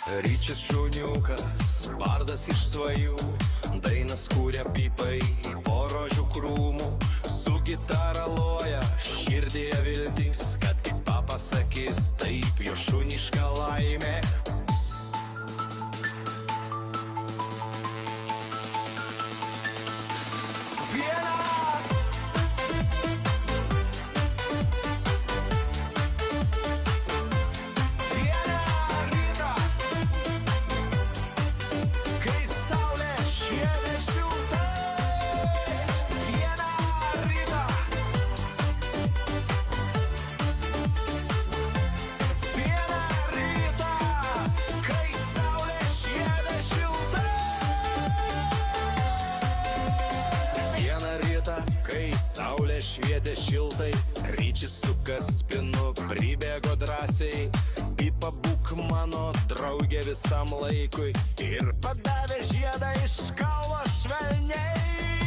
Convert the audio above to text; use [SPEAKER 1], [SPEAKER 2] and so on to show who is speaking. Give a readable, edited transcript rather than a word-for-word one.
[SPEAKER 1] Ryčis šuniukas, bardas iš svajų, dainas kūrė pipai po rožių krūmų. Su gitara loja, širdyje viltis, kad kaip papasakys, taip jo šuniška laimė. Kai saulė švietė šiltai, Ryčis su Kaspinu pribėgo drąsiai. Pipa, būk mano draugė visam laikui, ir padavė žiedą iš kaulo švelniai.